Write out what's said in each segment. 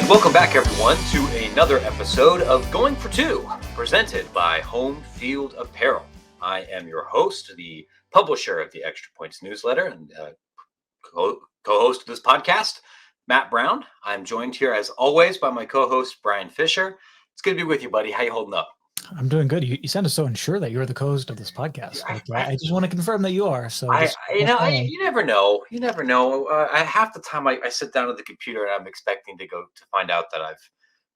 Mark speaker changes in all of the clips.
Speaker 1: And welcome back, everyone, to another episode of Going for Two, presented by Homefield Apparel. I am your host, the publisher of the Extra Points newsletter and co-host of this podcast, Matt Brown. I'm joined here, as always, by my co-host, Bryan Fischer. It's good to be with you, buddy. How you holding up?
Speaker 2: I'm doing good. You sounded so unsure that you're the co-host of this podcast. I just want to confirm that you are. So
Speaker 1: you never know. You never know. Half the time I sit down at the computer and I'm expecting to find out that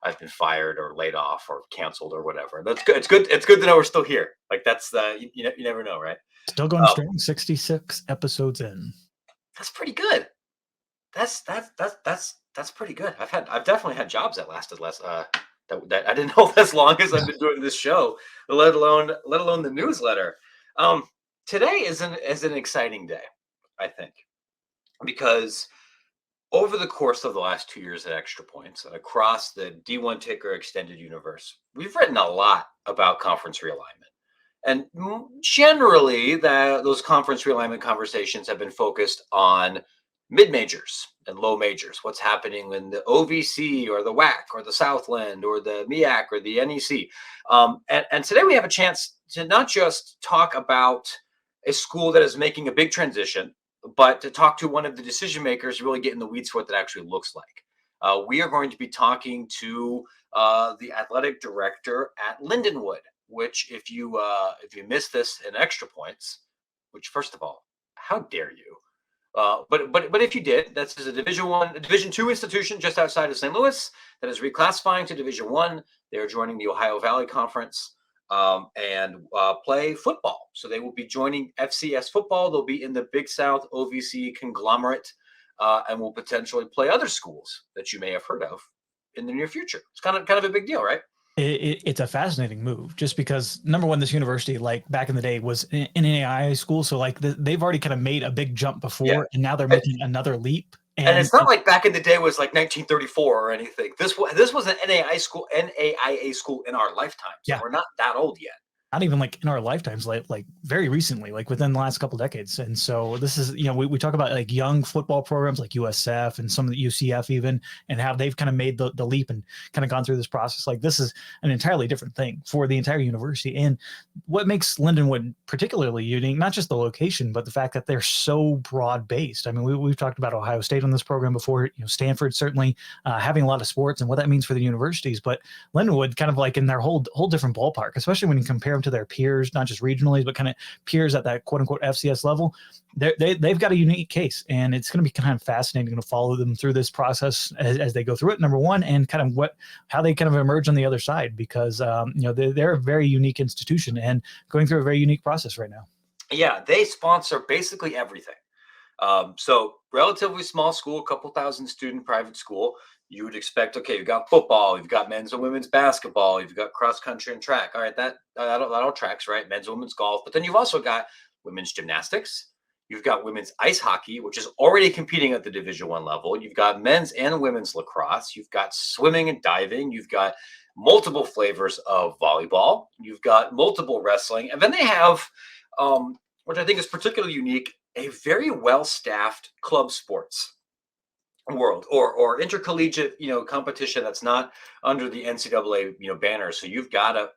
Speaker 1: I've been fired or laid off or canceled or whatever. That's good. It's good. It's good to know we're still here. Like that's you never know, right?
Speaker 2: Still going strong. 66 episodes in.
Speaker 1: That's pretty good. That's pretty good. I've definitely had jobs that lasted less. That I didn't know as long as I've been doing this show, let alone the newsletter. Today is an exciting day, I think, because over the course of the last 2 years at Extra Points across the D1 Ticker Extended Universe, we've written a lot about conference realignment. And generally, those conference realignment conversations have been focused on mid-majors and low majors, what's happening in the OVC or the WAC or the Southland or the MEAC or the NEC. And today we have a chance to not just talk about a school that is making a big transition, but to talk to one of the decision makers, really get in the weeds for what that actually looks like. We are going to be talking to the athletic director at Lindenwood, which if you missed this in Extra Points, which first of all, how dare you? But if you did, this is a Division II institution just outside of St. Louis that is reclassifying to Division I. They're joining the Ohio Valley Conference and play football. So they will be joining FCS football. They'll be in the Big South OVC conglomerate and will potentially play other schools that you may have heard of in the near future. It's kind of a big deal, right?
Speaker 2: It's a fascinating move just because, number one, this university, like back in the day, was an NAIA school. So like they've already kind of made a big jump before, and now they're making another leap.
Speaker 1: And it's not like back in the day was like 1934 or anything. This was an NAIA school in our lifetime. So we're not that old yet.
Speaker 2: Not even like in our lifetimes, like very recently, like within the last couple of decades. And so this is, we talk about like young football programs like USF and some of the UCF even, and how they've kind of made the leap and kind of gone through this process. Like this is an entirely different thing for the entire university. And what makes Lindenwood particularly unique, not just the location, but the fact that they're so broad based. I mean, we've talked about Ohio State on this program before, Stanford certainly having a lot of sports and what that means for the universities, but Lindenwood kind of like in their whole different ballpark, especially when you compare them to their peers, not just regionally, but kind of peers at that quote unquote FCS level. They've got a unique case, and it's going to be kind of fascinating to follow them through this process as they go through it, number one, and kind of how they kind of emerge on the other side, because they're a very unique institution and going through a very unique process right now.
Speaker 1: Yeah, they sponsor basically everything. So relatively small school, a couple thousand student private school. You would expect, okay, you've got football, you've got men's and women's basketball, you've got cross country and track. All right, that all tracks, right? Men's and women's golf. But then you've also got women's gymnastics. You've got women's ice hockey, which is already competing at the Division I level. You've got men's and women's lacrosse. You've got swimming and diving. You've got multiple flavors of volleyball. You've got multiple wrestling. And then they have, which I think is particularly unique, a very well-staffed club sports world or intercollegiate competition that's not under the NCAA banner. So you've got a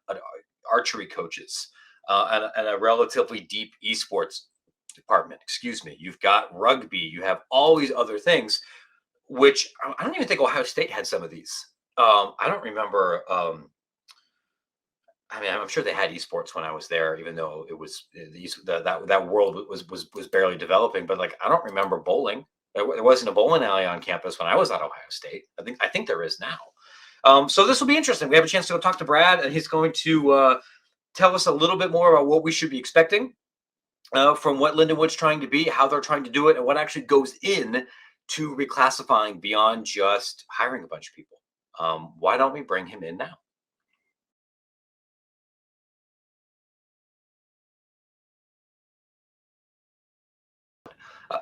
Speaker 1: archery coaches and a relatively deep esports department. Excuse me. You've got rugby. You have all these other things, which I don't even think Ohio State had some of these. I don't remember. I mean, I'm sure they had esports when I was there, even though it was that world was barely developing. But like, I don't remember bowling. There wasn't a bowling alley on campus when I was at Ohio State. I think there is now. So this will be interesting. We have a chance to go talk to Brad, and he's going to tell us a little bit more about what we should be expecting from what Lindenwood's trying to be, how they're trying to do it, and what actually goes in to reclassifying beyond just hiring a bunch of people. Why don't we bring him in now?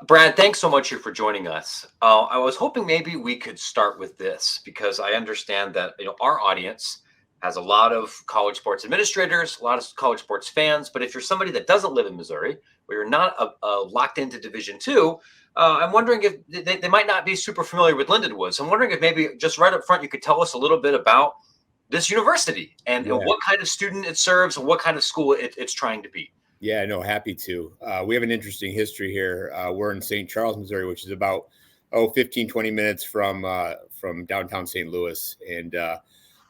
Speaker 1: Brad, thanks so much for joining us. I was hoping maybe we could start with this, because I understand that our audience has a lot of college sports administrators, a lot of college sports fans. But if you're somebody that doesn't live in Missouri, where you're not locked into Division II, I'm wondering if they might not be super familiar with Lindenwood. So I'm wondering if maybe just right up front you could tell us a little bit about this university and what kind of student it serves and what kind of school it's trying to be.
Speaker 3: Yeah, no, happy to. We have an interesting history here. We're in St. Charles, Missouri, which is about 15, 20 minutes from downtown St. Louis, and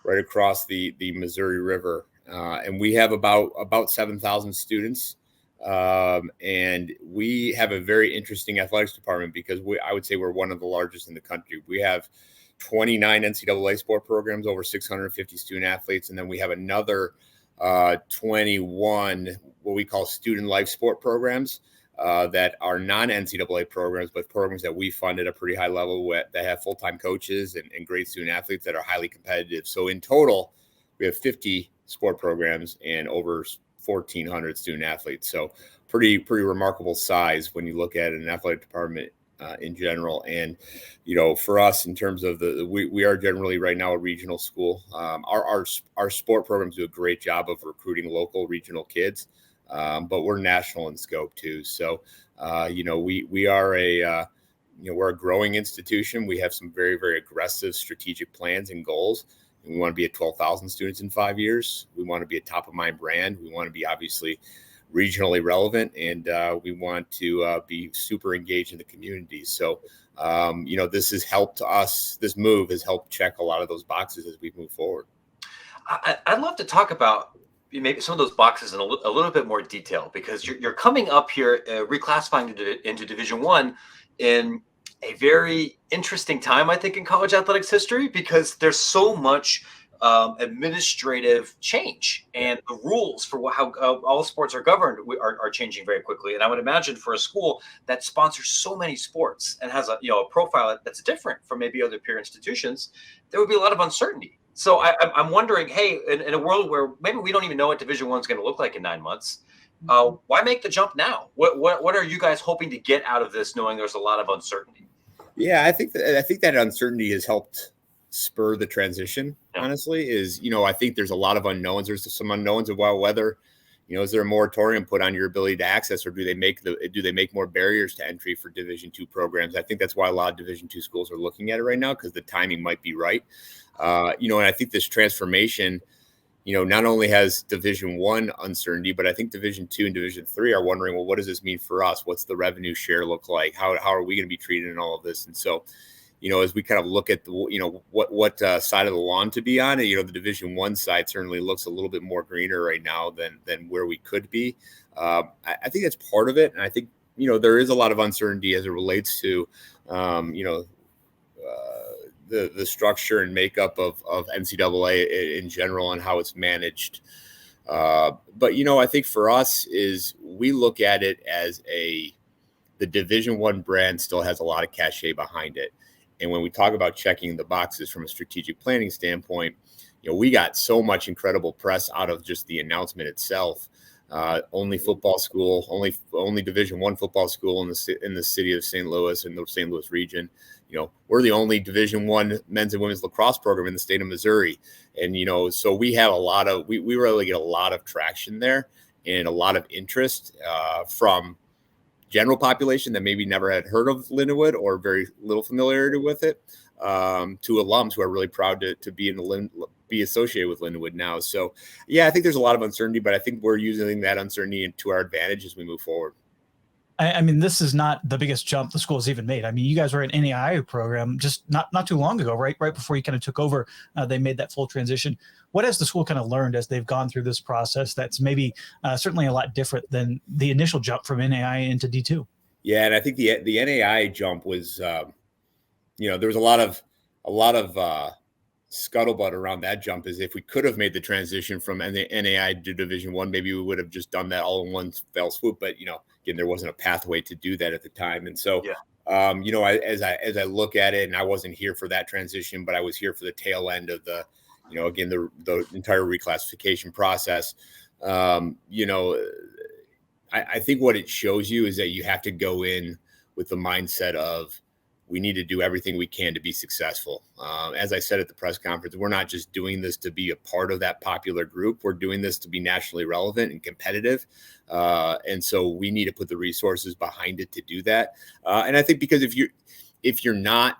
Speaker 3: right across the Missouri River. And we have about 7,000 students. And we have a very interesting athletics department because I would say we're one of the largest in the country. We have 29 NCAA sport programs, over 650 student athletes, and then we have another 21 what we call student life sport programs that are non-NCAA programs, but programs that we fund at a pretty high level that have full-time coaches and great student athletes that are highly competitive. So in total, we have 50 sport programs and over 1,400 student athletes. So pretty remarkable size when you look at an athletic department in general. And, for us in terms of we are generally right now a regional school. Our sport programs do a great job of recruiting local regional kids, but we're national in scope too. So, we are we're a growing institution. We have some very, very aggressive strategic plans and goals. We want to be at 12,000 students in 5 years. We want to be a top of mind brand. We want to be obviously regionally relevant, and we want to be super engaged in the community. So, this has helped us. This move has helped check a lot of those boxes as we move forward.
Speaker 1: I'd love to talk about maybe some of those boxes in a little bit more detail, because you're coming up here, reclassifying into Division I in a very interesting time, I think, in college athletics history, because there's so much administrative change, and the rules for how all sports are governed are changing very quickly. And I would imagine for a school that sponsors so many sports and has a profile that's different from maybe other peer institutions, there would be a lot of uncertainty. So I'm wondering, hey, in a world where maybe we don't even know what Division I is going to look like in 9 months, why make the jump now? What are you guys hoping to get out of this, knowing there's a lot of uncertainty?
Speaker 3: Yeah, I think that uncertainty has helped spur the transition. Honestly, I think there's a lot of unknowns. There's some unknowns about whether, is there a moratorium put on your ability to access, or do they make more barriers to entry for Division II programs? I think that's why a lot of Division II schools are looking at it right now, because the timing might be right. And I think this transformation, not only has Division I uncertainty, but I think Division II and Division III are wondering, well, what does this mean for us? What's the revenue share look like? How are we going to be treated in all of this? And so, as we kind of look at what side of the lawn to be on, the Division I side certainly looks a little bit more greener right now than where we could be. I think that's part of it. And I think, there is a lot of uncertainty as it relates to, the structure and makeup of NCAA in general and how it's managed. But, I think for us is we look at it as the Division I brand still has a lot of cachet behind it. And when we talk about checking the boxes from a strategic planning standpoint, we got so much incredible press out of just the announcement itself. Only football school, only Division I football school in the city of St. Louis and the St. Louis region. We're the only Division I men's and women's lacrosse program in the state of Missouri. And, so we have we really get a lot of traction there and a lot of interest from general population that maybe never had heard of Lindenwood or very little familiarity with it, to alums who are really proud to be associated with Lindenwood now. So, yeah, I think there's a lot of uncertainty, but I think we're using that uncertainty to our advantage as we move forward.
Speaker 2: I mean, this is not the biggest jump the school's even made. I mean, you guys were an NAIA program just not too long ago, right? Right before you kind of took over, they made that full transition. What has the school kind of learned as they've gone through this process that's maybe certainly a lot different than the initial jump from NAIA into D2?
Speaker 3: Yeah, and I think the NAIA jump was, there was a lot of scuttlebutt around that jump, as if we could have made the transition from NAIA to Division I, maybe we would have just done that all in one fell swoop. But again, there wasn't a pathway to do that at the time, and so as I look at it, and I wasn't here for that transition, but I was here for the tail end of the entire reclassification process. I think what it shows you is that you have to go in with the mindset of we need to do everything we can to be successful. As I said at the press conference, we're not just doing this to be a part of that popular group. We're doing this to be nationally relevant and competitive. And so we need to put the resources behind it to do that. And I think because if you're not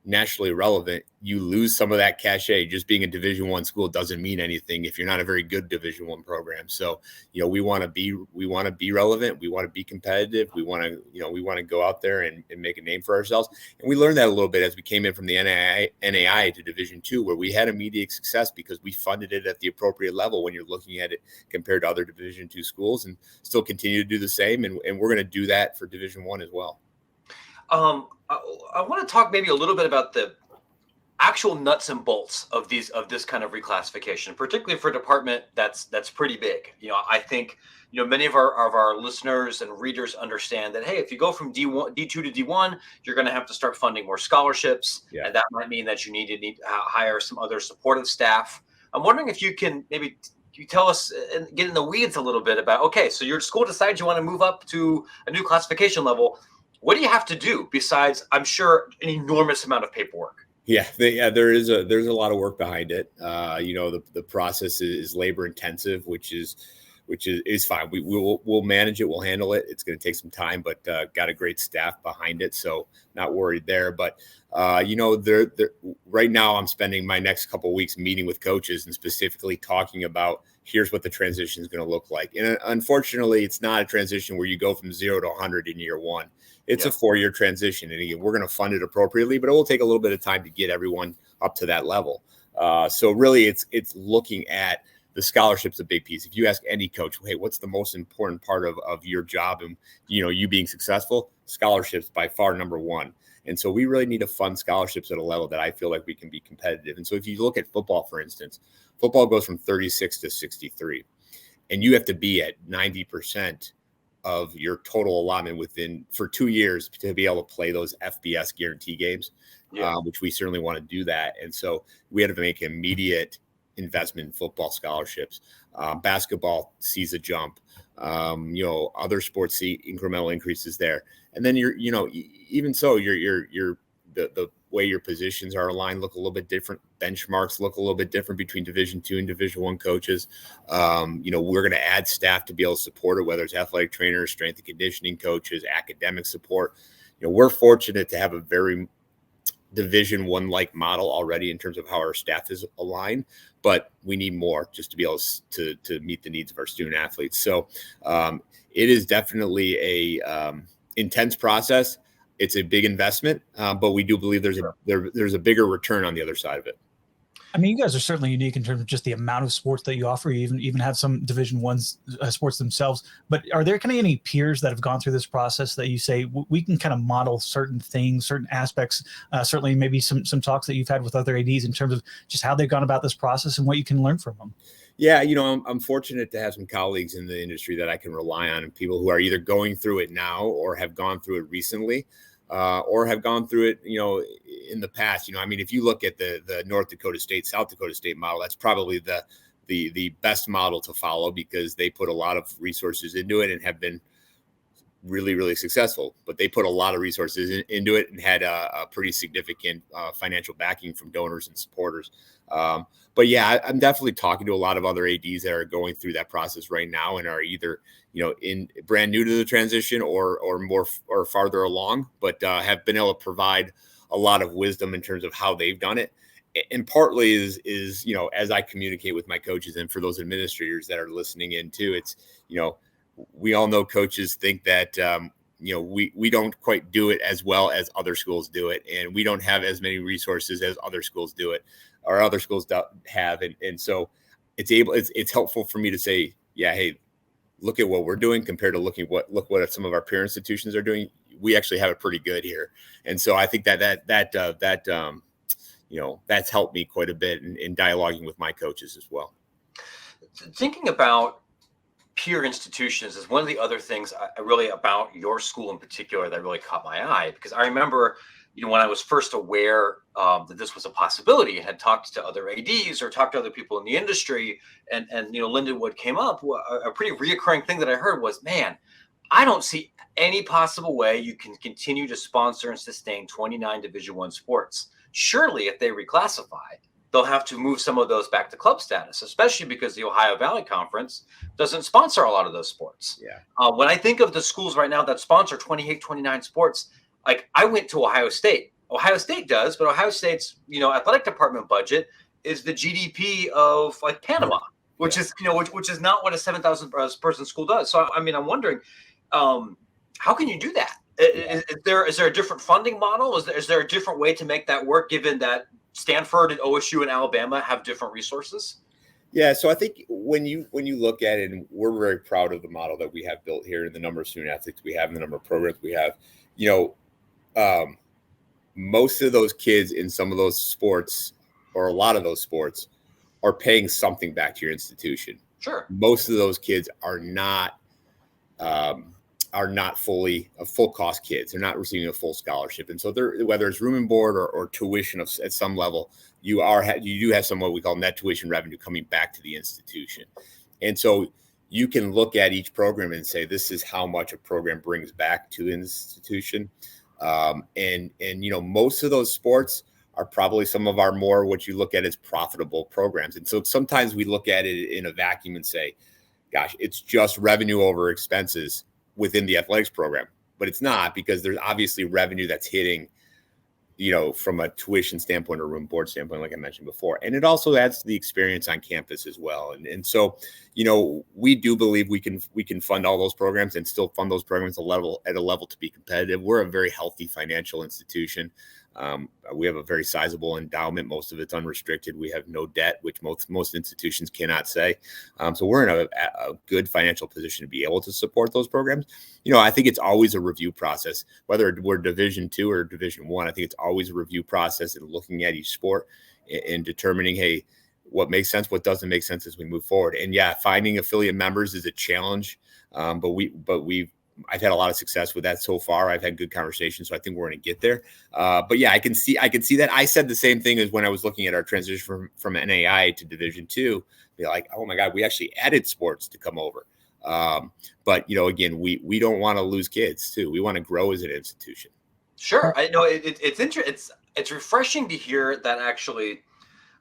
Speaker 3: nationally relevant, you lose some of that cachet. Just being a Division I school doesn't mean anything if you're not a very good Division I program. So, we want to be relevant. We want to be competitive. We want to go out there and make a name for ourselves. And we learned that a little bit as we came in from the NAIA to Division II, where we had immediate success because we funded it at the appropriate level when you're looking at it compared to other Division II schools, and still continue to do the same. And we're going to do that for Division I as well.
Speaker 1: I want to talk maybe a little bit about the actual nuts and bolts of this kind of reclassification, particularly for a department that's pretty big. I think many of our listeners and readers understand that, hey, if you go from D2 to D1, you're going to have to start funding more scholarships, and that might mean that you need to hire some other supportive staff. I'm wondering if you can maybe you tell us and get in the weeds a little bit about, okay, so your school decides you want to move up to a new classification level. What do you have to do besides, I'm sure, an enormous amount of paperwork?
Speaker 3: There's a lot of work behind it. The process is labor intensive, which is fine. We'll manage it. We'll handle it. It's going to take some time, but got a great staff behind it, so not worried there. But right now, I'm spending my next couple of weeks meeting with coaches and specifically talking about here's what the transition is going to look like. And unfortunately, it's not a transition where you go from 0 to 100 in year one. It's a 4-year transition. And again, we're going to fund it appropriately, but it will take a little bit of time to get everyone up to that level. So really it's looking at the scholarship's a big piece. If you ask any coach, hey, what's the most important part of your job and, you being successful? Scholarships by far number one. And so we really need to fund scholarships at a level that I feel like we can be competitive. And so if you look at football, for instance, football goes from 36 to 63, and you have to be at 90% of your total allotment for 2 years to be able to play those FBS guarantee games, which we certainly want to do that. And so we had to make immediate investment in football scholarships. Basketball sees a jump. Other sports see incremental increases there. And then even so, the way your positions are aligned look a little bit different. Benchmarks look a little bit different between Division II and Division I coaches. We're going to add staff to be able to support it, whether it's athletic trainers, strength and conditioning coaches, academic support. We're fortunate to have a very Division I-like model already in terms of how our staff is aligned, but we need more just to be able to meet the needs of our student athletes. So it is definitely a intense process. It's a big investment, but we do believe there's a bigger return on the other side of it.
Speaker 2: I mean, you guys are certainly unique in terms of just the amount of sports that you offer. You even have some Division I sports themselves. But are there kind of any peers that have gone through this process that you say we can kind of model certain things, certain aspects? Certainly, maybe some talks that you've had with other ADs in terms of just how they've gone about this process and what you can learn from them.
Speaker 3: Yeah, I'm fortunate to have some colleagues in the industry that I can rely on, and people who are either going through it now or have gone through it recently. Or have gone through it, in the past. If you look at the North Dakota State, South Dakota State model, that's probably the best model to follow because they put a lot of resources into it and have been really, really successful. But they put a lot of resources into it and had a pretty significant financial backing from donors and supporters. But yeah, I'm definitely talking to a lot of other ADs that are going through that process right now and are either in brand new to the transition or farther along, but have been able to provide a lot of wisdom in terms of how they've done it. And partly is as I communicate with my coaches and for those administrators that are listening in too, it's we all know coaches think that we don't quite do it as well as other schools do it, and we don't have as many resources as other schools do it, or other schools have, and so it's helpful for me to say, yeah, hey, look at what we're doing compared to look what some of our peer institutions are doing. We actually have it pretty good here, and so I think that's helped me quite a bit in dialoguing with my coaches as well.
Speaker 1: Thinking about peer institutions is one of the other things really about your school in particular that really caught my eye, because I remember, when I was first aware that this was a possibility and had talked to other ADs or talked to other people in the industry, and Lindenwood came up, a pretty reoccurring thing that I heard was, man, I don't see any possible way you can continue to sponsor and sustain 29 Division I sports? Surely, if they reclassify, they'll have to move some of those back to club status, especially because the Ohio Valley Conference doesn't sponsor a lot of those sports.
Speaker 3: Yeah.
Speaker 1: When I think of the schools right now that sponsor 28, 29 sports, like I went to Ohio State. Ohio State does, but Ohio State's, athletic department budget is the GDP of like Panama, which is, which is not what a 7,000 person school does. So, I mean, I'm wondering, how can you do that? Is there a different funding model? Is there a different way to make that work, given that Stanford and OSU and Alabama have different resources?
Speaker 3: Yeah, so I think when you look at it, and we're very proud of the model that we have built here, and the number of student athletes we have, and the number of programs we have. Most of those kids in some of those sports, or a lot of those sports, are paying something back to your institution.
Speaker 1: Sure.
Speaker 3: Most of those kids are not fully full cost kids. They're not receiving a full scholarship, and so they're, whether it's room and board or tuition at some level, you do have some what we call net tuition revenue coming back to the institution. And so you can look at each program and say, this is how much a program brings back to the institution. And most of those sports are probably some of our more what you look at as profitable programs. And so sometimes we look at it in a vacuum and say, gosh, it's just revenue over expenses within the athletics program, but it's not, because there's obviously revenue that's hitting, from a tuition standpoint or room board standpoint, like I mentioned before. And it also adds to the experience on campus as well. And so, we do believe we can fund all those programs and still fund those programs at a level to be competitive. We're a very healthy financial institution. We have a very sizable endowment. Most of it's unrestricted. We have no debt, which most institutions cannot say. So we're in a good financial position to be able to support those programs. I think it's always a review process, whether we're Division II or Division I. I think it's always a review process and looking at each sport and determining, hey, what makes sense, what doesn't make sense as we move forward. And yeah, finding affiliate members is a challenge, I've had a lot of success with that so far. I've had good conversations, so I think we're going to get there. But yeah, I can see that. I said the same thing as when I was looking at our transition from NAIA to Division II. Be like, oh my God, we actually added sports to come over. But again, we don't want to lose kids too. We want to grow as an institution.
Speaker 1: Sure, I know it's interesting. It's refreshing to hear that actually,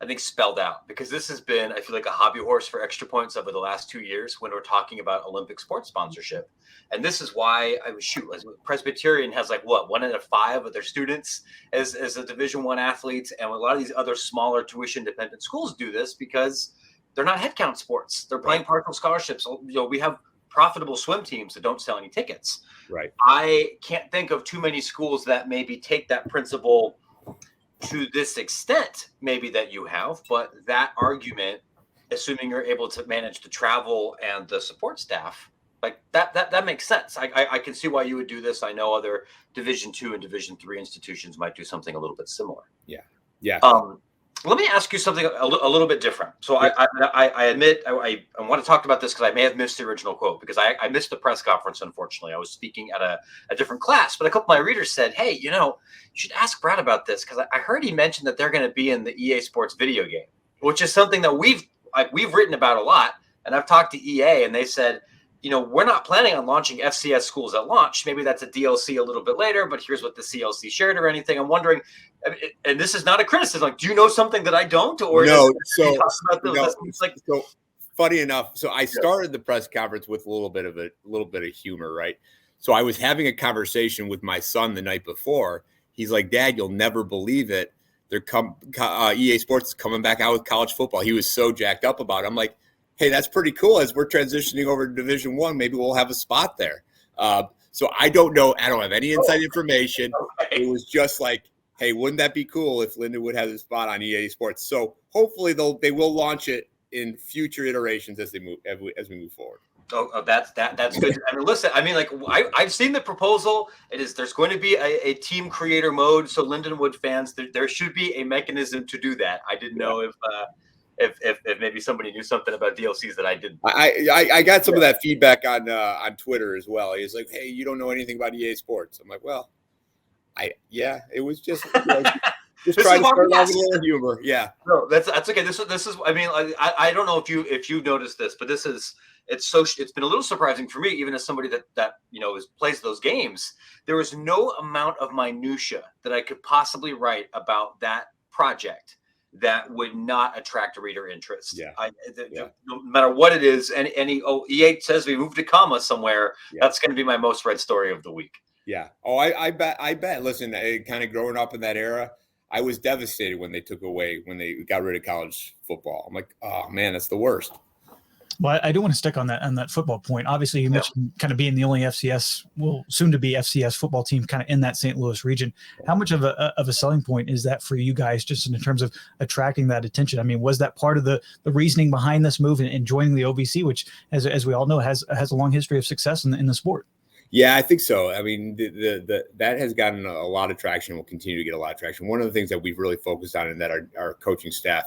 Speaker 1: I think, spelled out, because this has been, I feel like, a hobby horse for Extra Points over the last 2 years when we're talking about Olympic sports sponsorship. And this is why Presbyterian has 1 out of 5 of their students as a Division I athletes. And a lot of these other smaller tuition dependent schools do this because they're not headcount sports. They're playing partial scholarships. We have profitable swim teams that don't sell any tickets.
Speaker 3: Right.
Speaker 1: I can't think of too many schools that maybe take that principle to this extent, maybe, that you have, but that argument, assuming you're able to manage the travel and the support staff, that makes sense. I can see why you would do this. I know other Division II and Division III institutions might do something a little bit similar.
Speaker 3: Yeah.
Speaker 1: Let me ask you something a little bit different. So I admit I want to talk about this because I may have missed the original quote, because I missed the press conference, unfortunately. I was speaking at a different class, but a couple of my readers said, hey, you should ask Brad about this, because I heard he mentioned that they're going to be in the EA Sports video game, which is something that we've written about a lot. And I've talked to EA, and they said, we're not planning on launching FCS schools at launch. Maybe that's a DLC a little bit later, but here's what the CLC shared or anything. I'm wondering, and this is not a criticism, do you know something that I don't? Or
Speaker 3: no,
Speaker 1: so
Speaker 3: funny enough. So I started the press conference with a little bit of humor, right? So I was having a conversation with my son the night before. He's like, Dad, you'll never believe it. EA Sports is coming back out with college football. He was so jacked up about it. I'm like, hey, that's pretty cool. As we're transitioning over to Division I, maybe we'll have a spot there. So I don't know. I don't have any inside information.
Speaker 1: Okay.
Speaker 3: It was just like, hey, wouldn't that be cool if Lindenwood has a spot on EA Sports? So hopefully they will launch it in future iterations as we move forward.
Speaker 1: Oh, that's good. I mean, listen, I've seen the proposal. There's going to be a team creator mode. So Lindenwood fans, there should be a mechanism to do that. I didn't know if maybe somebody knew something about DLCs that I didn't.
Speaker 3: I got some of that feedback on Twitter as well. He's like, hey, you don't know anything about EA Sports. I'm like, well, it was just Just
Speaker 1: This
Speaker 3: try
Speaker 1: is
Speaker 3: to
Speaker 1: why
Speaker 3: start
Speaker 1: we
Speaker 3: off
Speaker 1: asked.
Speaker 3: with a little humor. Yeah.
Speaker 1: No, that's okay. This is. I mean, I don't know if you noticed this, but it's been a little surprising for me, even as somebody that plays those games. There was no amount of minutia that I could possibly write about that project that would not attract reader interest.
Speaker 3: Yeah.
Speaker 1: No matter what it is, EA says we moved a comma somewhere.
Speaker 3: Yeah.
Speaker 1: That's going to be my most read story of the week.
Speaker 3: Yeah. Oh, I bet. Listen, kind of growing up in that era, I was devastated when they got rid of college football. I'm like, oh man, that's the worst.
Speaker 2: Well, I do want to stick on that football point. Obviously, you mentioned kind of being the only FCS, soon to be FCS football team kind of in that St. Louis region. How much of a selling point is that for you guys, just in terms of attracting that attention? I mean, was that part of the reasoning behind this move and joining the OVC, which, as we all know, has a long history of success in the sport?
Speaker 3: Yeah, I think so. I mean, that has gotten a lot of traction and will continue to get a lot of traction. One of the things that we've really focused on and that our coaching staff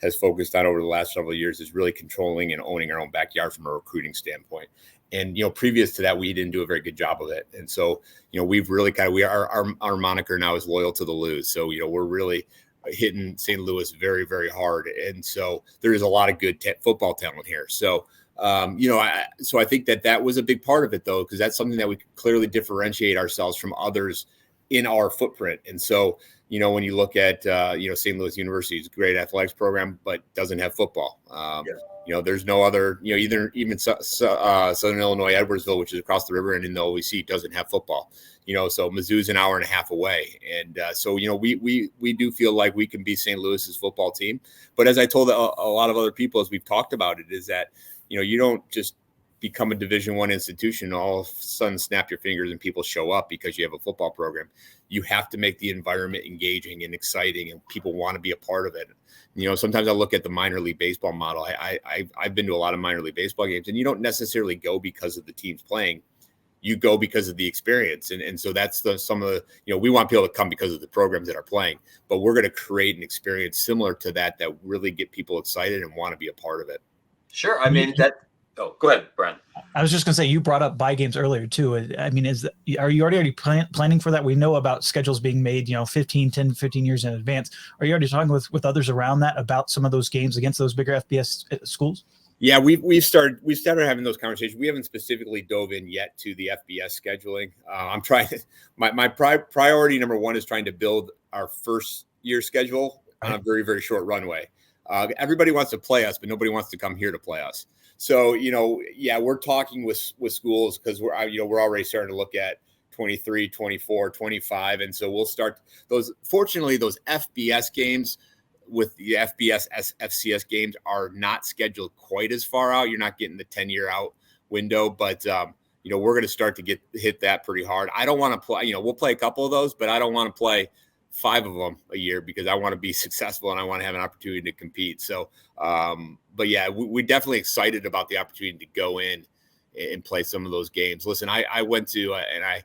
Speaker 3: has focused on over the last several years is really controlling and owning our own backyard from a recruiting standpoint. And, previous to that, we didn't do a very good job of it. And so, we've really our moniker now is loyal to the Lose. So, we're really hitting St. Louis very, very hard. And so there is a lot of good football talent here. So, so I think that was a big part of it, though, because that's something that we could clearly differentiate ourselves from others in our footprint. And so, when you look at, St. Louis University is a great athletics program, but doesn't have football. There's no other, even Southern Illinois, Edwardsville, which is across the river and in the OVC, doesn't have football. So Mizzou's an hour and a half away. And so, we do feel like we can be St. Louis's football team. But as I told a lot of other people, as we've talked about it, is that, you don't just become a Division I institution, all of a sudden snap your fingers and people show up because you have a football program. You have to make the environment engaging and exciting and people want to be a part of it. Sometimes I look at the minor league baseball model. I've been to a lot of minor league baseball games, and you don't necessarily go because of the teams playing. You go because of the experience. And so that's some of the, we want people to come because of the programs that are playing, but we're going to create an experience similar to that really get people excited and want to be a part of it.
Speaker 1: Sure. I mean, go ahead, Bryan.
Speaker 2: I was just going to say, you brought up buy games earlier too. I mean, are you already planning for that? We know about schedules being made, 15 years in advance. Are you already talking with others around that about some of those games against those bigger FBS schools?
Speaker 3: Yeah, we've started having those conversations. We haven't specifically dove in yet to the FBS scheduling. I'm trying to, my priority number one is trying to build our first year schedule on a very, very short runway. Everybody wants to play us, but nobody wants to come here to play us. So, we're talking with schools because we're already starting to look at 23, 24, 25. And so we'll start fortunately, those FBS games with the FCS games are not scheduled quite as far out. You're not getting the 10-year out window, but, we're going to start to hit that pretty hard. I don't want to play, we'll play a couple of those, but I don't want to play 5 of them a year because I want to be successful and I want to have an opportunity to compete. So, but yeah, we're definitely excited about the opportunity to go in and play some of those games. Listen, I went to, and I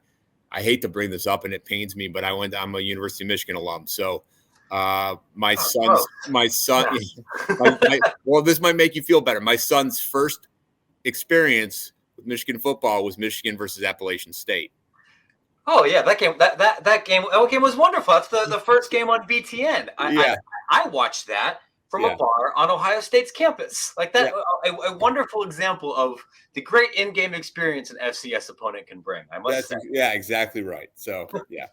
Speaker 3: hate to bring this up and it pains me, but I'm a University of Michigan alum. So, my son, well, this might make you feel better. My son's first experience with Michigan football was Michigan versus Appalachian State.
Speaker 1: Oh yeah, that game was wonderful. That's the first game on BTN. I watched that from a bar on Ohio State's campus. Like that, a wonderful example of the great in-game experience an FCS opponent can bring. I must say.
Speaker 3: Yeah, exactly right. So yeah.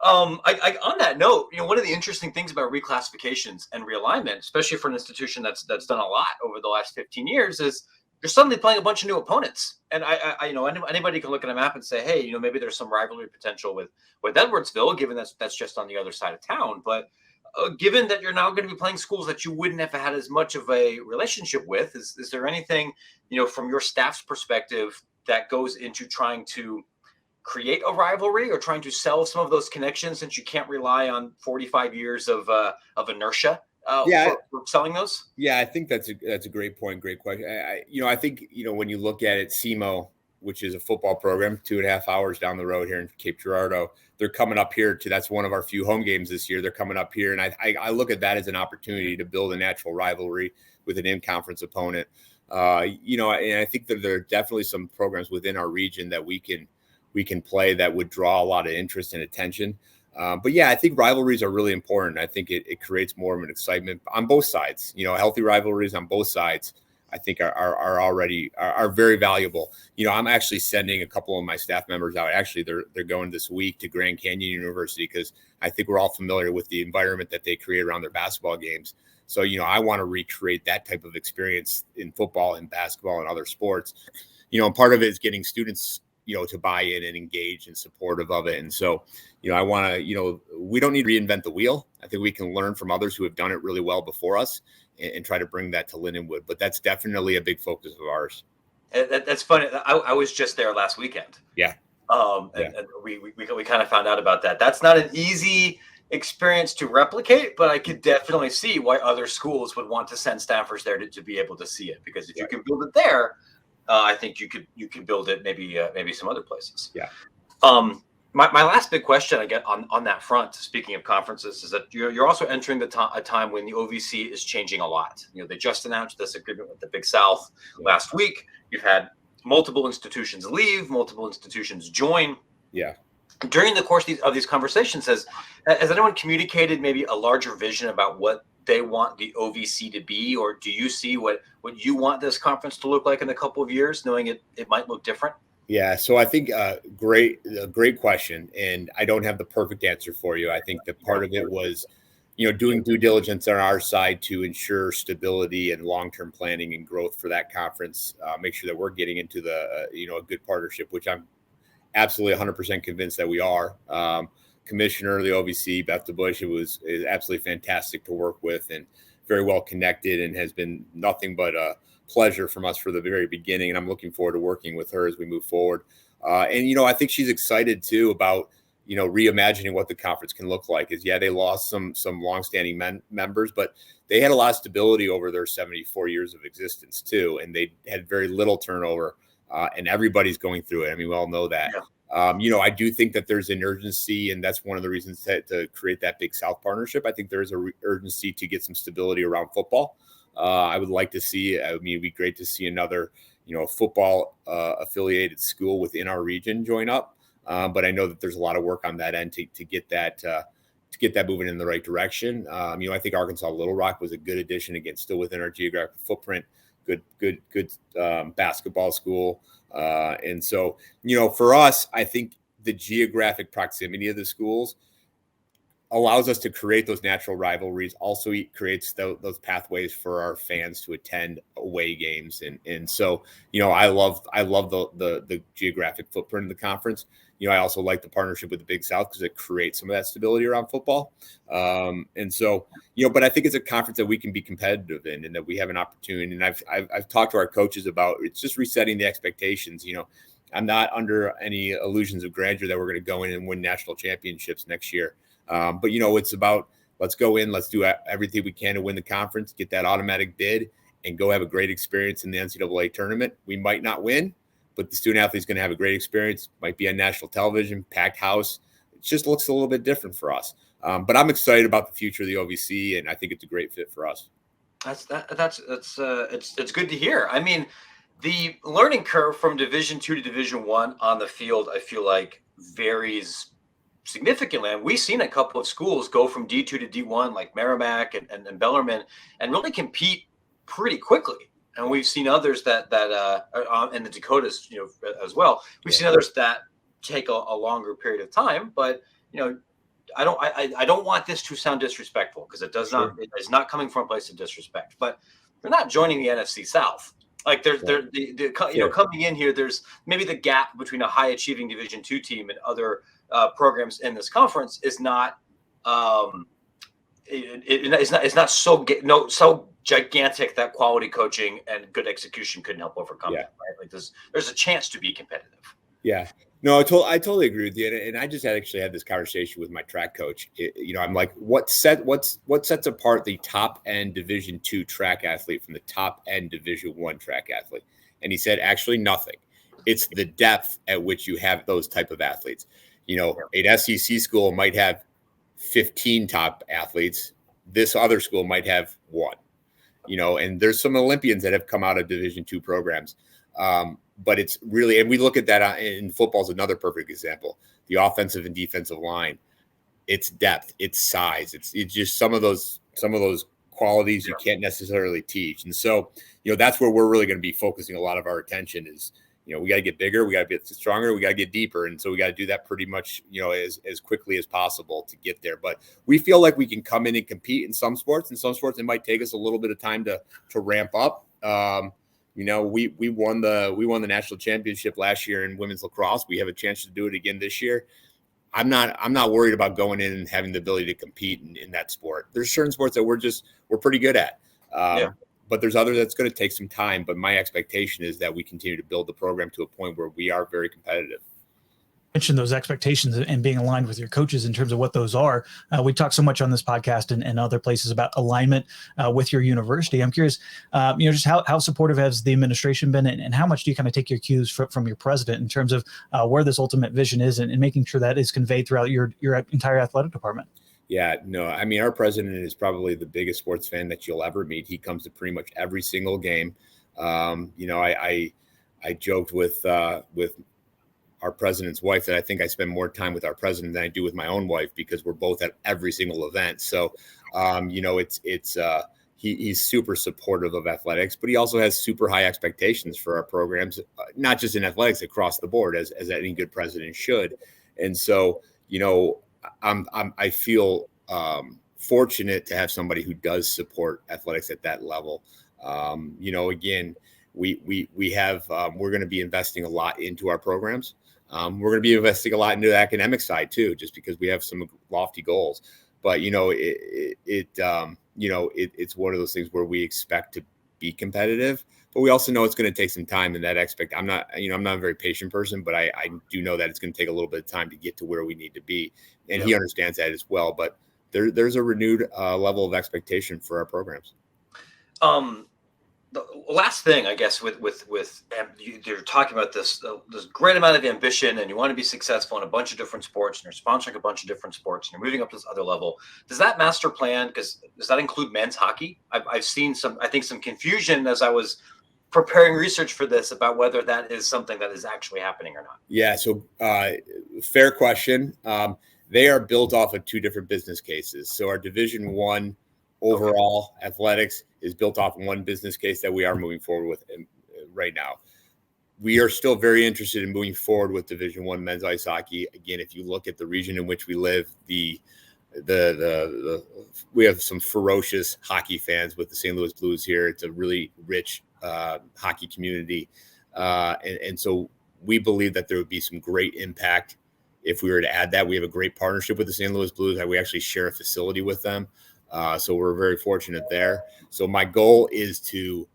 Speaker 1: On that note, one of the interesting things about reclassifications and realignment, especially for an institution that's done a lot over the last 15 years, is you're suddenly playing a bunch of new opponents. And anybody can look at a map and say, hey, maybe there's some rivalry potential with Edwardsville, given that's just on the other side of town. But given that you're now going to be playing schools that you wouldn't have had as much of a relationship with, is there anything, from your staff's perspective that goes into trying to create a rivalry or trying to sell some of those connections, since you can't rely on 45 years of inertia for selling those?
Speaker 3: Yeah, I think that's a great point. Great question. I think, when you look at it, SEMO, which is a football program, 2.5 hours down the road here in Cape Girardeau, they're coming up here that's one of our few home games this year. They're coming up here. And I look at that as an opportunity to build a natural rivalry with an in-conference opponent. And I think that there are definitely some programs within our region that we can play that would draw a lot of interest and attention. But yeah, I think rivalries are really important. I think it creates more of an excitement on both sides. Healthy rivalries on both sides, I think are already very valuable. I'm actually sending a couple of my staff members out. Actually, they're going this week to Grand Canyon University because I think we're all familiar with the environment that they create around their basketball games. So, I want to recreate that type of experience in football and basketball and other sports. And part of it is getting students, to buy in and engage and supportive of it. And so, I want to, we don't need to reinvent the wheel. I think we can learn from others who have done it really well before us and try to bring that to Lindenwood. But that's definitely a big focus of ours.
Speaker 1: That's funny. I was just there last weekend.
Speaker 3: Yeah.
Speaker 1: And we kind of found out about that. That's not an easy experience to replicate, but I could definitely see why other schools would want to send staffers there to be able to see it. Because if you can build it there, I think you could build it maybe some other places.
Speaker 3: Yeah.
Speaker 1: My last big question I get on that front, speaking of conferences, is that you're also entering a time when the OVC is changing a lot. They just announced this agreement with the Big South last week. You've had multiple institutions leave, multiple institutions join.
Speaker 3: Yeah.
Speaker 1: During the course of these conversations, has anyone communicated maybe a larger vision about what they want the OVC to be, or do you see what you want this conference to look like in a couple of years, knowing it might look different?
Speaker 3: Yeah, so I think a great question, and I don't have the perfect answer for you. I think that part of it was, doing due diligence on our side to ensure stability and long-term planning and growth for that conference. Make sure that we're getting into the a good partnership, which I'm absolutely 100% convinced that we are. Commissioner of the OVC, Beth DeBush, is absolutely fantastic to work with and very well connected, and has been nothing but a pleasure from us for the very beginning. And I'm looking forward to working with her as we move forward. And I think she's excited too about, reimagining what the conference can look like. They lost some longstanding members, but they had a lot of stability over their 74 years of existence too. And they had very little turnover, and everybody's going through it. I mean, we all know that. Yeah. I do think that there's an urgency, and that's one of the reasons to create that Big South partnership. I think there's urgency to get some stability around football. I would like to see, it'd be great to see another, football affiliated school within our region join up. But I know that there's a lot of work on that end to get that moving in the right direction. I think Arkansas Little Rock was a good addition, again, still within our geographic footprint. Good basketball school. And so, for us, I think the geographic proximity of the schools allows us to create those natural rivalries. Also, it creates those pathways for our fans to attend away games. And so, I love the geographic footprint of the conference. I also like the partnership with the Big South because it creates some of that stability around football. And so, but I think it's a conference that we can be competitive in, and that we have an opportunity. And I've talked to our coaches about, it's just resetting the expectations. I'm not under any illusions of grandeur that we're going to go in and win national championships next year. But it's about, let's go in, let's do everything we can to win the conference, get that automatic bid, and go have a great experience in the NCAA tournament. We might not win, but the student athlete's going to have a great experience. Might be on national television, packed house. It just looks a little bit different for us. But I'm excited about the future of the OVC, and I think it's a great fit for us.
Speaker 1: It's good to hear. I mean, the learning curve from Division II to Division I on the field, I feel like, varies significantly. And we've seen a couple of schools go from D2 to D1, like Merrimack and Bellarmine, and really compete pretty quickly. And we've seen others that are in the Dakotas, as well. We've seen others that take a longer period of time. But I don't want this to sound disrespectful, because it does not. It is not coming from a place of disrespect. But they're not joining the NFC South. Like they're coming in here. There's maybe the gap between a high achieving Division II team and other programs in this conference is not. It's not so gigantic that quality coaching and good execution couldn't help overcome it. Right? Like there's a chance to be competitive.
Speaker 3: Yeah. No, I totally agree with you. And I just actually had this conversation with my track coach. I'm like, what sets apart the top end Division II track athlete from the top end Division I track athlete? And he said, actually nothing. It's the depth at which you have those type of athletes. An SEC school might have 15 top athletes. This other school might have one, and there's some Olympians that have come out of Division II programs. But it's really, and we look at that in football is another perfect example. The offensive and defensive line, it's depth, it's size, it's just some of those qualities you can't necessarily teach. And so, that's where we're really going to be focusing a lot of our attention is, we got to get bigger, we got to get stronger, we got to get deeper. And so we got to do that pretty much, as quickly as possible to get there. But we feel like we can come in and compete in some sports. In some sports, it might take us a little bit of time to ramp up. We won the national championship last year in women's lacrosse. We have a chance to do it again this year. I'm not worried about going in and having the ability to compete in that sport. There's certain sports that we're pretty good at. But there's others that's going to take some time. But my expectation is that we continue to build the program to a point where we are very competitive.
Speaker 2: Mention those expectations and being aligned with your coaches in terms of what those are. We talk so much on this podcast and other places about alignment with your university. I'm curious, just how supportive has the administration been, and how much do you kind of take your cues from your president in terms of where this ultimate vision is and making sure that is conveyed throughout your entire athletic department?
Speaker 3: Yeah, no, I mean, our president is probably the biggest sports fan that you'll ever meet. He comes to pretty much every single game. I joked with our president's wife that I think I spend more time with our president than I do with my own wife, because we're both at every single event. So, he's super supportive of athletics, but he also has super high expectations for our programs, not just in athletics, across the board, as any good president should. And so, I feel fortunate to have somebody who does support athletics at that level. Again, we have we're going to be investing a lot into our programs. We're going to be investing a lot into the academic side too, just because we have some lofty goals. But it's one of those things where we expect to be competitive, but we also know it's going to take some time. And that I'm not a very patient person, but I do know that it's going to take a little bit of time to get to where we need to be, and he understands that as well. But there's a renewed level of expectation for our programs.
Speaker 1: The last thing, I guess, you're talking about this great amount of ambition, and you want to be successful in a bunch of different sports, and you're sponsoring a bunch of different sports, and you're moving up to this other level. Does that master plan, does that include men's hockey? I've seen some confusion as I was preparing research for this about whether that is something that is actually happening or not.
Speaker 3: Yeah, so fair question. They are built off of two different business cases. So our Division I overall athletics is built off one business case that we are moving forward with right now. We are still very interested in moving forward with Division I men's ice hockey. Again, if you look at the region in which we live, we have some ferocious hockey fans with the St. Louis Blues here. It's a really rich hockey community. And so we believe that there would be some great impact if we were to add that. We have a great partnership with the St. Louis Blues. We actually share a facility with them. So we're very fortunate there. So my goal is to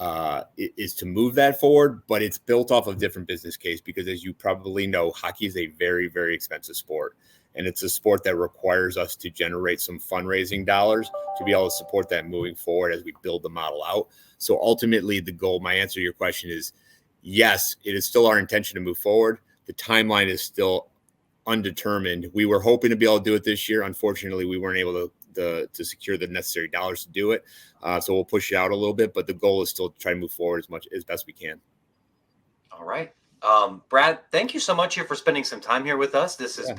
Speaker 3: move that forward, but it's built off of a different business case, because as you probably know, hockey is a very, very expensive sport. And it's a sport that requires us to generate some fundraising dollars to be able to support that moving forward as we build the model out. So ultimately the goal, my answer to your question is, yes, it is still our intention to move forward. The timeline is still undetermined. We were hoping to be able to do it this year. Unfortunately, we weren't able to secure the necessary dollars to do it. So we'll push it out a little bit, but the goal is still to try to move forward as best we can.
Speaker 1: All right. Brad, thank you so much here for spending some time here with us. This has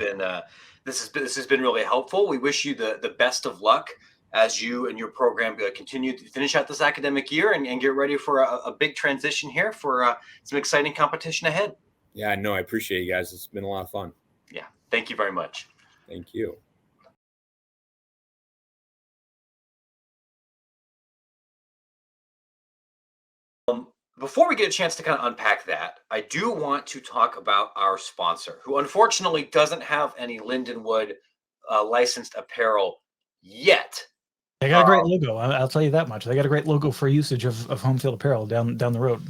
Speaker 1: been really helpful. We wish you the best of luck as you and your program continue to finish out this academic year and get ready for a big transition here for some exciting competition ahead.
Speaker 3: Yeah, no, I appreciate you guys. It's been a lot of fun.
Speaker 1: Yeah. Thank you very much.
Speaker 3: Thank you.
Speaker 1: Before we get a chance to kind of unpack that, I do want to talk about our sponsor, who unfortunately doesn't have any Lindenwood licensed apparel yet.
Speaker 2: They got a great logo. I'll tell you that much. They got a great logo for usage of Homefield apparel down the road.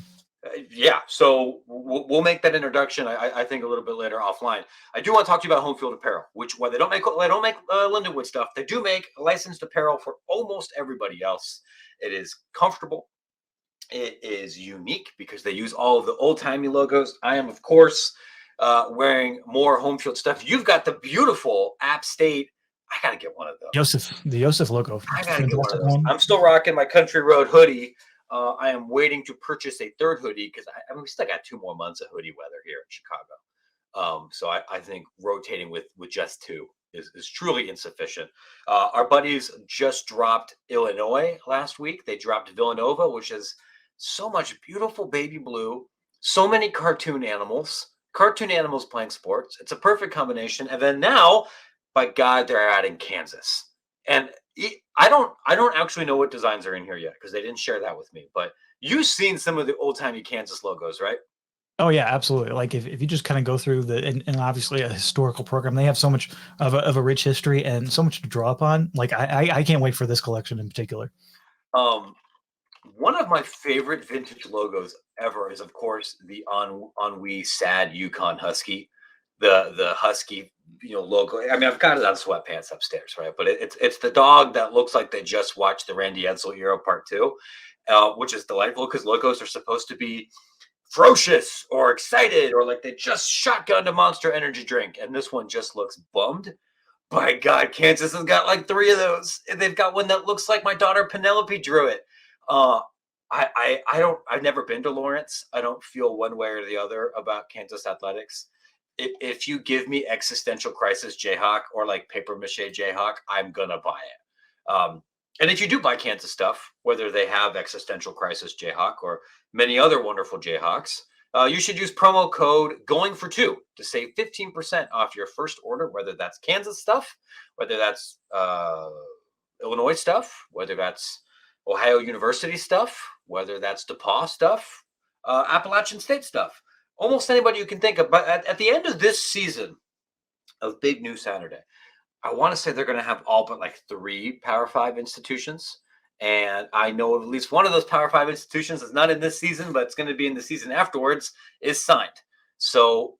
Speaker 1: Yeah, so we'll make that introduction. I think a little bit later offline. I do want to talk to you about Homefield apparel, which while they don't make Lindenwood stuff, they do make licensed apparel for almost everybody else. It is comfortable. It is unique because they use all of the old-timey logos. I am, of course, wearing more Homefield stuff. You've got the beautiful App State. I got to get one of those.
Speaker 2: The Yosef logo.
Speaker 1: I got to get one of those. I'm still rocking my Country Road hoodie. I am waiting to purchase a third hoodie because we still got 2 more months of hoodie weather here in Chicago. So I think rotating with just 2 is truly insufficient. Our buddies just dropped Illinois last week. They dropped Villanova, which is so much beautiful baby blue, so many cartoon animals playing sports. It's a perfect combination. And then now, by God, they're adding Kansas. And I don't actually know what designs are in here yet because they didn't share that with me. But you've seen some of the old timey Kansas logos, right?
Speaker 2: Oh yeah, absolutely. Like if you just kind of go through and obviously a historical program, they have so much of a rich history and so much to draw upon. Like I can't wait for this collection in particular.
Speaker 1: One of my favorite vintage logos ever is, of course, the Ennui sad Yukon Husky, the Husky, logo. I mean, I've got it on sweatpants upstairs, right? But it's the dog that looks like they just watched the Randy Edsel era part 2, which is delightful because logos are supposed to be ferocious or excited or like they just shotgunned a Monster Energy drink, and this one just looks bummed. By God, Kansas has got like 3 of those, and they've got one that looks like my daughter Penelope drew it. I've never been to Lawrence. I don't feel one way or the other about Kansas athletics. If you give me Existential Crisis Jayhawk or like Paper Mache Jayhawk, I'm gonna buy it. And if you do buy Kansas stuff, whether they have Existential Crisis Jayhawk or many other wonderful Jayhawks, you should use promo code GOING4 2 to save 15% off your first order, whether that's Kansas stuff, whether that's Illinois stuff, whether that's Ohio University stuff, whether that's DePaul stuff, Appalachian State stuff, almost anybody you can think of. But at the end of this season of Big New Saturday, I want to say they're going to have all but like 3 Power 5 institutions. And I know of at least one of those Power 5 institutions that's not in this season, but it's going to be in the season afterwards, is signed. So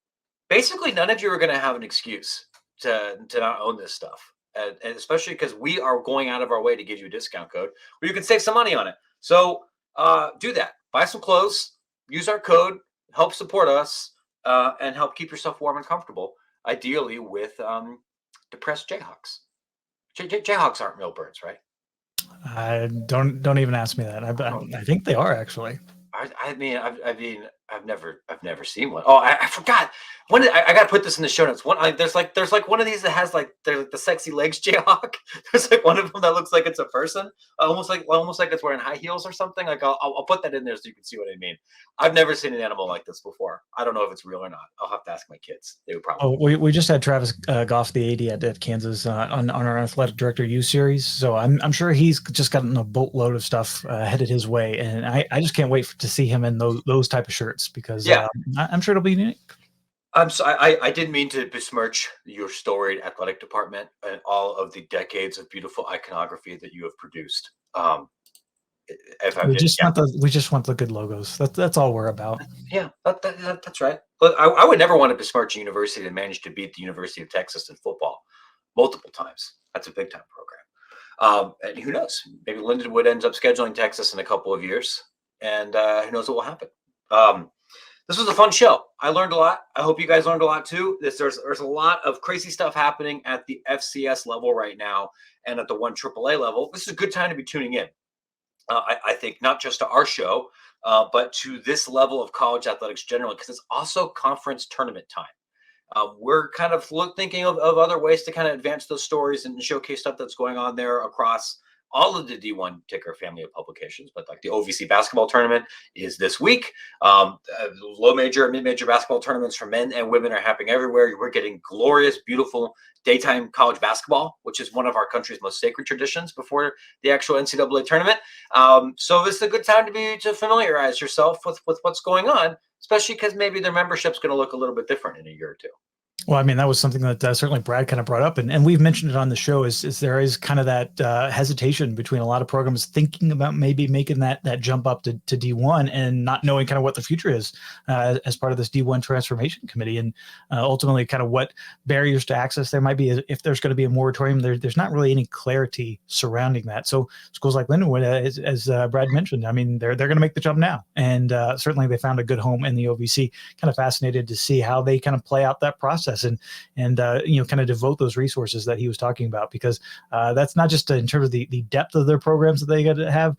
Speaker 1: basically, none of you are going to have an excuse to not own this stuff. And especially because we are going out of our way to give you a discount code where you can save some money on it. So do that. Buy some clothes, use our code, help support us, and help keep yourself warm and comfortable, ideally with depressed Jayhawks. Jayhawks aren't real birds, right?
Speaker 2: Don't even ask me that. I think they are actually. I've never seen one. Oh, I forgot. I got to put this in the show notes. There's like one of these that has like the sexy legs Jayhawk. There's like one of them that looks like it's a person, almost like it's wearing high heels or something. Like I'll put that in there so you can see what I mean. I've never seen an animal like this before. I don't know if it's real or not. I'll have to ask my kids. They would probably. Oh, we just had Travis Goff, the AD at Kansas, on our athletic director U series. So I'm sure he's just gotten a boatload of stuff headed his way, and I just can't wait to see him in those type of shirts because I'm sure it'll be unique.
Speaker 1: I didn't mean to besmirch your storied athletic department and all of the decades of beautiful iconography that you have produced.
Speaker 2: We just want the good logos. That's all we're about.
Speaker 1: Yeah, that's right. But I would never want to besmirch a university that managed to beat the University of Texas in football multiple times. That's a big time program. And who knows? Maybe Lindenwood ends up scheduling Texas in a couple of years, and who knows what will happen. This was a fun show. I learned a lot. I hope you guys learned a lot too. There's a lot of crazy stuff happening at the FCS level right now and at the 1 AAA level. This is a good time to be tuning in. I think not just to our show, but to this level of college athletics generally, because it's also conference tournament time. We're kind of thinking of other ways to kind of advance those stories and showcase stuff that's going on there across all of the D1 ticker family of publications, but like the OVC basketball tournament is this week. Low major and mid-major basketball tournaments for men and women are happening everywhere. We're getting glorious, beautiful daytime college basketball, which is one of our country's most sacred traditions before the actual NCAA tournament. So this is a good time to familiarize yourself with what's going on, especially because maybe their membership's going to look a little bit different in a year or two.
Speaker 2: Well, I mean, that was something that certainly Brad kind of brought up, and we've mentioned it on the show. Is there is kind of that hesitation between a lot of programs thinking about maybe making that jump up to D1 and not knowing kind of what the future is as part of this D1 transformation committee, and ultimately kind of what barriers to access there might be if there's going to be a moratorium. There's not really any clarity surrounding that. So schools like Lindenwood, as Brad mentioned, I mean, they're going to make the jump now, and certainly they found a good home in the OVC. Kind of fascinated to see how they kind of play out that process. process and kind of devote those resources that he was talking about, because that's not just in terms of the depth of their programs that they got to have,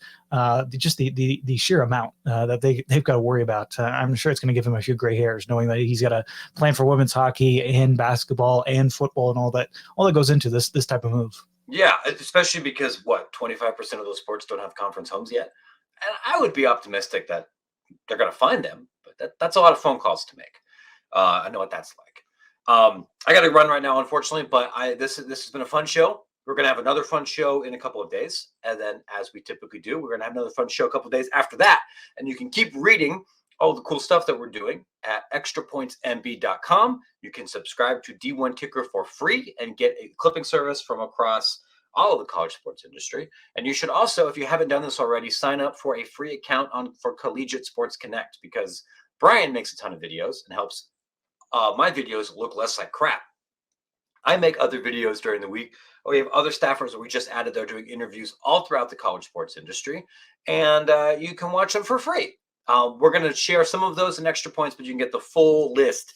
Speaker 2: just the sheer amount that they've got to worry about. I'm sure it's going to give him a few gray hairs knowing that he's got to plan for women's hockey and basketball and football and all that goes into this type of move.
Speaker 1: Yeah, especially because 25% of those sports don't have conference homes yet. And I would be optimistic that they're going to find them, but that's a lot of phone calls to make. I know what that's like. I got to run right now, unfortunately, but this has been a fun show. We're going to have another fun show in a couple of days. And then, as we typically do, we're going to have another fun show a couple of days after that. And you can keep reading all the cool stuff that we're doing at extrapointsmb.com. You can subscribe to D1 Kicker for free and get a clipping service from across all of the college sports industry. And you should also, if you haven't done this already, sign up for a free account for Collegiate Sports Connect, because Bryan makes a ton of videos and helps my videos look less like crap. I make other videos during the week. We have other staffers that we just added. They're doing interviews all throughout the college sports industry, and you can watch them for free. We're going to share some of those in Extra Points, but you can get the full list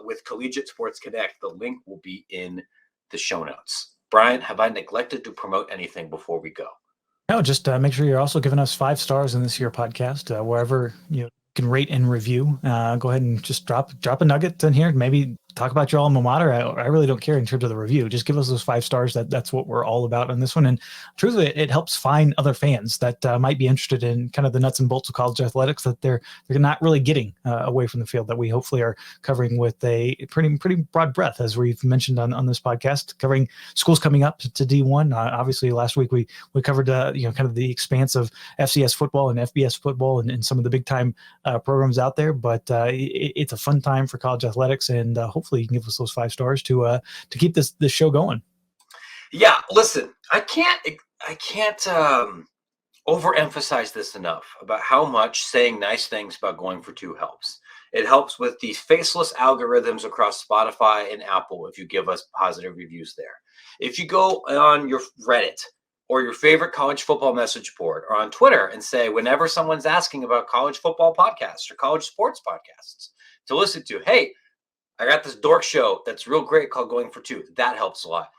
Speaker 1: with Collegiate Sports Connect. The link will be in the show notes. Bryan, have I neglected to promote anything before we go?
Speaker 2: No, just make sure you're also giving us 5 stars in this here podcast, wherever you can rate and review. Go ahead and just drop a nugget in here. Maybe talk about your alma mater. I really don't care in terms of the review. Just give us those 5 stars. That's what we're all about on this one. And truthfully, it helps find other fans that might be interested in kind of the nuts and bolts of college athletics that they're not really getting away from the field, that we hopefully are covering with a pretty broad breadth, as we've mentioned on this podcast, covering schools coming up to D1. Obviously, last week we covered kind of the expanse of FCS football and FBS football and some of the big time programs out there. But it's a fun time for college athletics, and hopefully you can give us those 5 stars to keep this show going.
Speaker 1: Yeah, listen, I can't overemphasize this enough about how much saying nice things about Going for Two helps. It helps with these faceless algorithms across Spotify and Apple if you give us positive reviews there. If you go on your Reddit or your favorite college football message board or on Twitter and say, whenever someone's asking about college football podcasts or college sports podcasts to listen to, hey, I got this dork show that's real great called Going for Two. That helps a lot.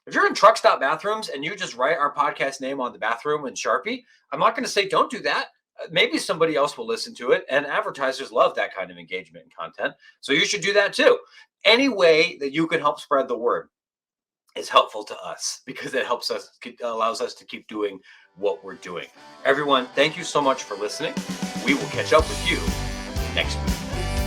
Speaker 1: If you're in truck stop bathrooms and you just write our podcast name on the bathroom in Sharpie, I'm not going to say don't do that. Maybe somebody else will listen to it, and advertisers love that kind of engagement and content. So you should do that too. Any way that you can help spread the word is helpful to us, because it allows us to keep doing what we're doing. Everyone, thank you so much for listening. We will catch up with you next week.